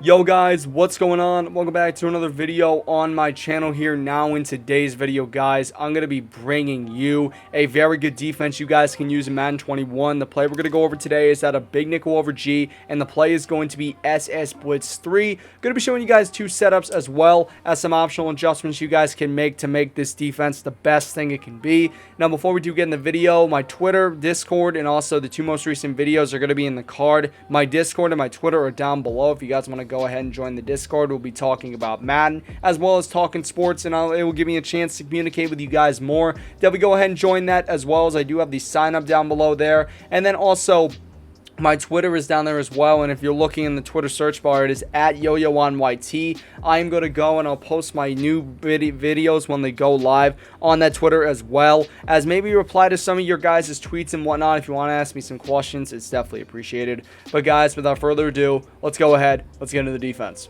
Yo guys, what's going on? Welcome back to another video on my channel here. Now in today's video, guys, I'm going to be bringing you a very good defense you guys can use in Madden 21. The play we're going to go over today is at a big nickel over G, and the play is going to be SS Blitz 3. Going to be showing you guys two setups as well as some optional adjustments you guys can make to make this defense the best thing it can be. Now, before we do get in the video, my Twitter, Discord, and also the two most recent videos are going to be in the card. My Discord and my Twitter are down below if you guys want to go ahead and join the Discord. We'll be talking about Madden as well as talking sports, and it will give me a chance to communicate with you guys more. Definitely go ahead and join that, as well as I do have the sign up down below there. And then also my Twitter is down there as well, and if you're looking in the Twitter search bar, it is at YoYoOnYT. I am going to go and I'll post my new videos when they go live on that Twitter, as well as maybe reply to some of your guys' tweets and whatnot. If you want to ask me some questions, it's definitely appreciated. But guys, without further ado, let's go ahead. Let's get into the defense.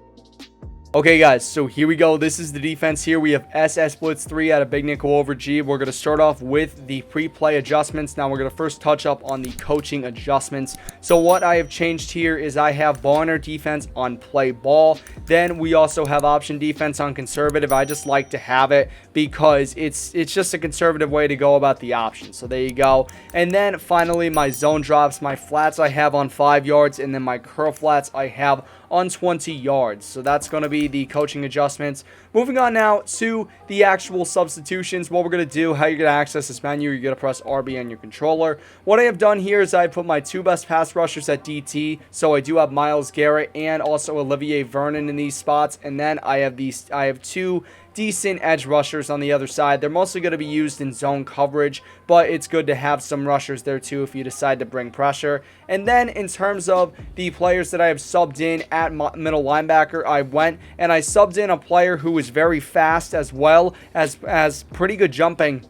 Okay guys, so here we go. This is the defense here. We have SS Blitz 3 at a big nickel over G. We're going to start off with the pre-play adjustments. Now we're going to first touch up on the coaching adjustments. So what I have changed here is I have ball in our defense on play ball. Then we also have option defense on conservative. I just like to have it because it's just a conservative way to go about the options. So there you go. And then finally my zone drops, my flats I have on 5 yards, and then my curl flats I have on 20 yards. So that's going to be the coaching adjustments. Moving on now to the actual substitutions. What we're going to do, how you're going to access this menu, you're going to press RB on your controller. What I have done here is I put my two best pass rushers at DT. So I do have Myles Garrett and also Olivier Vernon in these spots. And then I have two decent edge rushers on the other side. They're mostly going to be used in zone coverage, but it's good to have some rushers there too if you decide to bring pressure. And then in terms of the players that I have subbed in at middle linebacker, I went and I subbed in a player who is very fast as well as pretty good jumping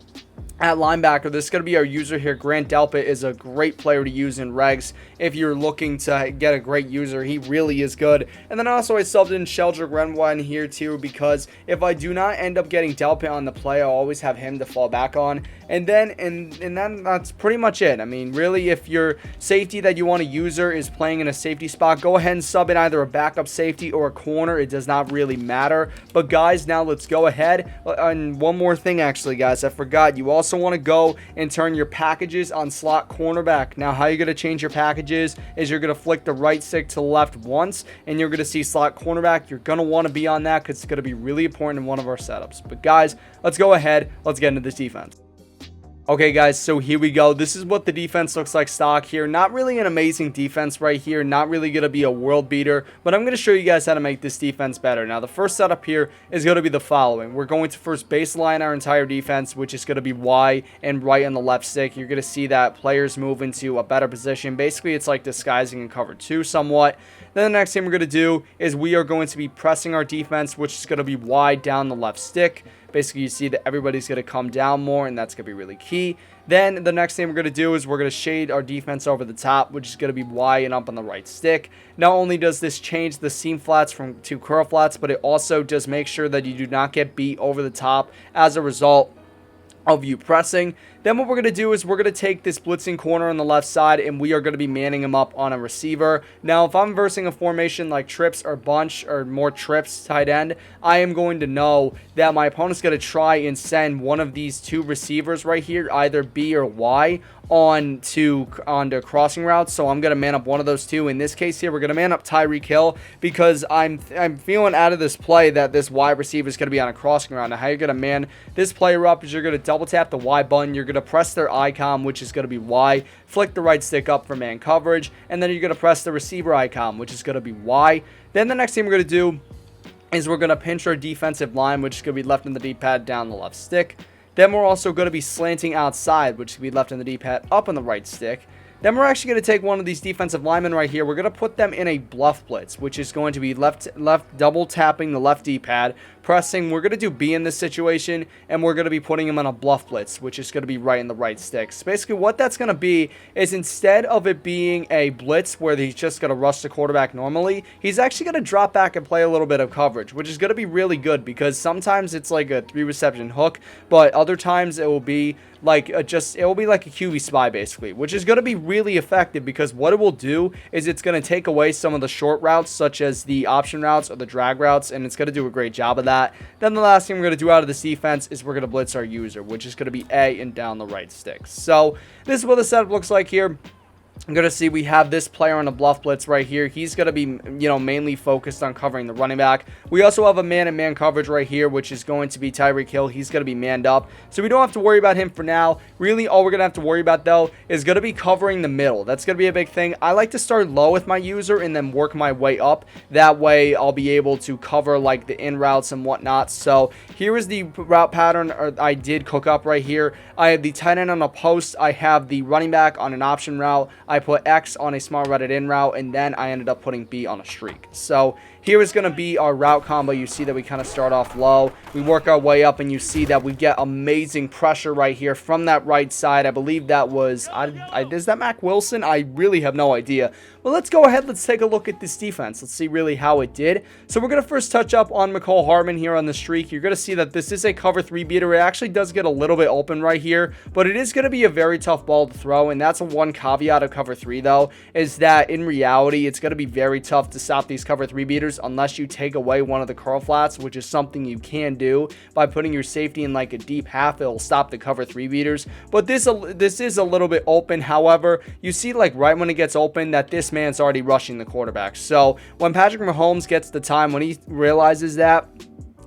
at linebacker. This is going to be our user here. Grant Delpit is a great player to use in regs if you're looking to get a great user. He really is good. And then also I subbed in Sheldrick Renoir in here too, because if I do not end up getting Delpit on the play, I'll always have him to fall back on. And then that's pretty much it. I mean, really, if your safety that you want to user is playing in a safety spot, go ahead and sub in either a backup safety or a corner. It does not really matter. But guys, now let's go ahead. And one more thing, actually, guys, I forgot. You also want to go and turn your packages on slot cornerback. Now, how you're going to change your packages is you're going to flick the right stick to the left once, and you're going to see slot cornerback. You're going to want to be on that because it's going to be really important in one of our setups. But guys, let's go ahead. Let's get into this defense. Okay guys, so here we go. This is what the defense looks like stock here. Not really an amazing defense right here. Not really going to be a world beater, but I'm going to show you guys how to make this defense better. Now, the first setup here is going to be the following. We're going to first baseline our entire defense, which is going to be Y and right on the left stick. You're going to see that players move into a better position. Basically, it's like disguising in cover 2 somewhat. Then the next thing we're going to do is we are going to be pressing our defense, which is going to be Y down the left stick. Basically, you see that everybody's going to come down more, and that's going to be really key. Then the next thing we're going to do is we're going to shade our defense over the top, which is going to be Y and up on the right stick. Not only does this change the seam flats to curl flats, but it also does make sure that you do not get beat over the top as a result of you pressing. Then what we're going to do is we're going to take this blitzing corner on the left side, and we are going to be manning him up on a receiver. Now, if I'm versing a formation like trips or bunch or more trips tight end, I am going to know that my opponent's going to try and send one of these two receivers right here, either B or Y, onto crossing routes. So I'm going to man up one of those two. In this case here, we're going to man up Tyreek Hill because I'm feeling out of this play that this Y receiver is going to be on a crossing route. Now, how you're going to man this player up is you're going to double tap the Y button. You're going to press their icon, which is going to be Y, flick the right stick up for man coverage, and then you're going to press the receiver icon, which is going to be Y. Then the next thing we're going to do is we're going to pinch our defensive line, which is going to be left in the D-pad down the left stick. Then we're also going to be slanting outside, which is going to be left in the D-pad up on the right stick. Then we're actually going to take one of these defensive linemen right here. We're going to put them in a bluff blitz, which is going to be left double tapping the left D-pad, pressing. We're going to do B in this situation, and we're going to be putting him on a bluff blitz, which is going to be right in the right stick. So basically what that's going to be is instead of it being a blitz where he's just going to rush the quarterback normally, he's actually going to drop back and play a little bit of coverage, which is going to be really good because sometimes it's like a 3-reception hook, but other times it will be like it will be like a QB spy basically, which is going to be really effective because what it will do is it's going to take away some of the short routes such as the option routes or the drag routes, and it's going to do a great job of that. Then the last thing we're going to do out of this defense is we're going to blitz our user, which is going to be A and down the right stick. So this is what the setup looks like here. I'm going to see we have this player on a bluff blitz right here. He's going to be, mainly focused on covering the running back. We also have a man-and-man coverage right here, which is going to be Tyreek Hill. He's going to be manned up, so we don't have to worry about him for now. Really, all we're going to have to worry about, though, is going to be covering the middle. That's going to be a big thing. I like to start low with my user and then work my way up. That way, I'll be able to cover, like, the in routes and whatnot. So here is the route pattern I did cook up right here. I have the tight end on a post. I have the running back on an option route. I put X on a small routed in route, and then I ended up putting B on a streak. So here is going to be our route combo. You see that we kind of start off low. We work our way up, and you see that we get amazing pressure right here from that right side. I believe that was, is that Mac Wilson? I really have no idea. Well, let's go ahead. Let's take a look at this defense. Let's see really how it did. So we're going to first touch up on McCall Hardman here on the streak. You're going to see that this is a cover 3 beater. It actually does get a little bit open right here, but it is going to be a very tough ball to throw, and that's one caveat of cover 3, though, is that in reality, it's going to be very tough to stop these cover 3 beaters unless you take away one of the curl flats, which is something you can do by putting your safety in like a deep half. It'll stop the cover 3 beaters, but this is a little bit open. However, you see like right when it gets open that this man's already rushing the quarterback. So when Patrick Mahomes gets the time, when he realizes that,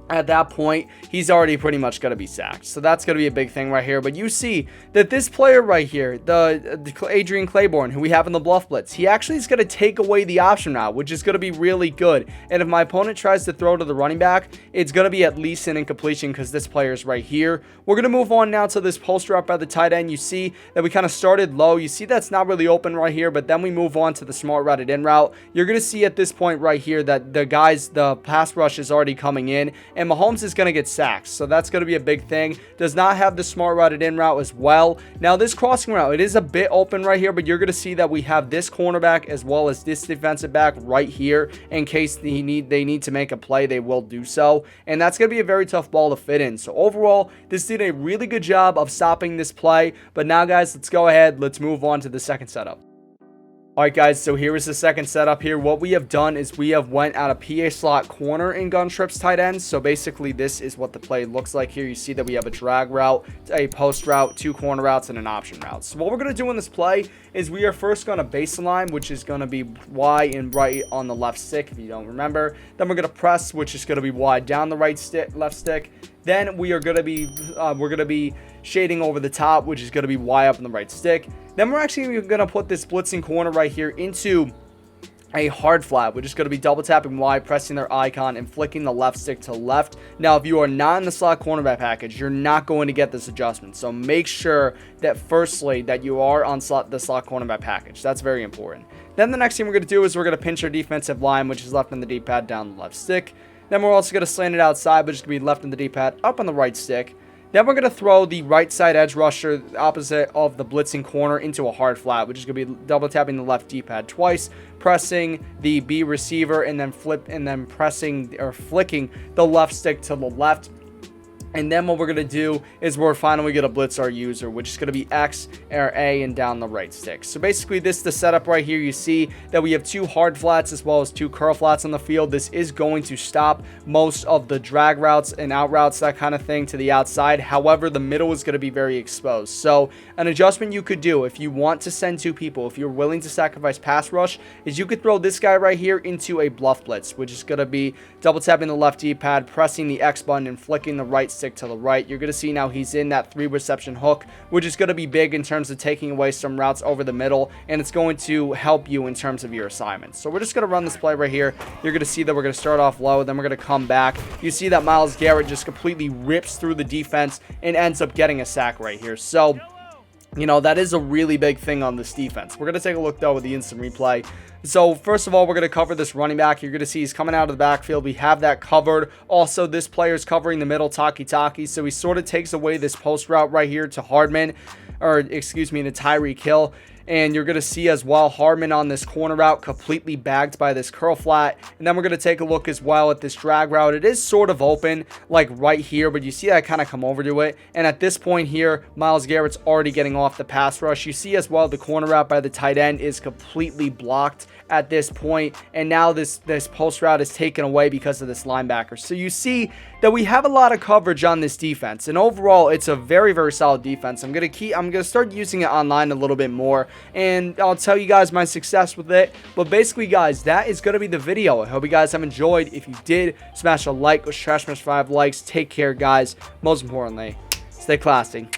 at that point, he's already pretty much going to be sacked. So that's going to be a big thing right here. But you see that this player right here, the Adrian Claiborne, who we have in the bluff blitz, he actually is going to take away the option route, which is going to be really good. And if my opponent tries to throw to the running back, it's going to be at least an incompletion because this player is right here. We're going to move on now to this post route by the tight end. You see that we kind of started low. You see that's not really open right here, but then we move on to the smart routed in route. You're going to see at this point right here that the pass rush is already coming in, and Mahomes is going to get sacked. So that's going to be a big thing. Does not have the smart routed in route as well. Now this crossing route, it is a bit open right here, but you're going to see that we have this cornerback as well as this defensive back right here in case they need to make a play. They will do so, and that's going to be a very tough ball to fit in. So overall, this did a really good job of stopping this play. But now guys, let's go ahead, let's move on to the second setup. Alright guys, so here is the second setup here. What we have done is we have went out of PA slot corner in gun trips tight ends. So basically this is what the play looks like here. You see that we have a drag route, a post route, 2 corner routes, and an option route. So what we're going to do in this play is we are first going to baseline, which is going to be Y and right on the left stick if you don't remember. Then we're going to press, which is going to be Y down the right stick, left stick. Then we are going to be shading over the top, which is going to be Y up on the right stick. Then we're actually going to put this blitzing corner right here into a hard flat, which is going to be double tapping Y, pressing their icon, and flicking the left stick to left. Now, if you are not in the slot cornerback package, you're not going to get this adjustment. So make sure that firstly that you are on the slot cornerback package. That's very important. Then the next thing we're going to do is we're going to pinch our defensive line, which is left on the D-pad, down the left stick. Then we're also going to slant it outside, which is going to be left on the D-pad, up on the right stick. Then we're going to throw the right side edge rusher opposite of the blitzing corner into a hard flat, which is going to be double tapping the left D-pad twice, pressing the B receiver, and then pressing or flicking the left stick to the left. And then what we're going to do is we're finally going to blitz our user, which is going to be X or A and down the right stick. So basically this is the setup right here. You see that we have 2 hard flats as well as 2 curl flats on the field. This is going to stop most of the drag routes and out routes, that kind of thing, to the outside. However, the middle is going to be very exposed. So an adjustment you could do if you want to send 2 people, if you're willing to sacrifice pass rush, is you could throw this guy right here into a bluff blitz, which is going to be double tapping the left D-pad, pressing the X button, and flicking the right stick to the right. You're going to see now he's in that 3 reception hook, which is going to be big in terms of taking away some routes over the middle, and it's going to help you in terms of your assignments. So we're just going to run this play right here. You're going to see that we're going to start off low, then we're going to come back. You see that Myles Garrett just completely rips through the defense and ends up getting a sack right here. So that is a really big thing on this defense. We're going to take a look, though, with the instant replay. So, first of all, we're going to cover this running back. You're going to see he's coming out of the backfield. We have that covered. Also, this player is covering the middle, Taki. So, he sort of takes away this post route right here to Hardman, or excuse me, to Tyreek Hill. and you're going to see as well Harmon on this corner route completely bagged by this curl flat. And then we're going to take a look as well at this drag route. It is sort of open like right here, but you see I kind of come over to it, and at this point here Myles Garrett's already getting off the pass rush. You see as well the corner route by the tight end is completely blocked at this point, and now this post route is taken away because of this linebacker. So you see that we have a lot of coverage on this defense, and overall it's a very, very solid defense. I'm gonna start using it online a little bit more, and I'll tell you guys my success with it. But basically guys, that is gonna be the video. I hope you guys have enjoyed. If you did, smash a like. Let's try to smash 5 likes. Take care guys. Most importantly, stay classy.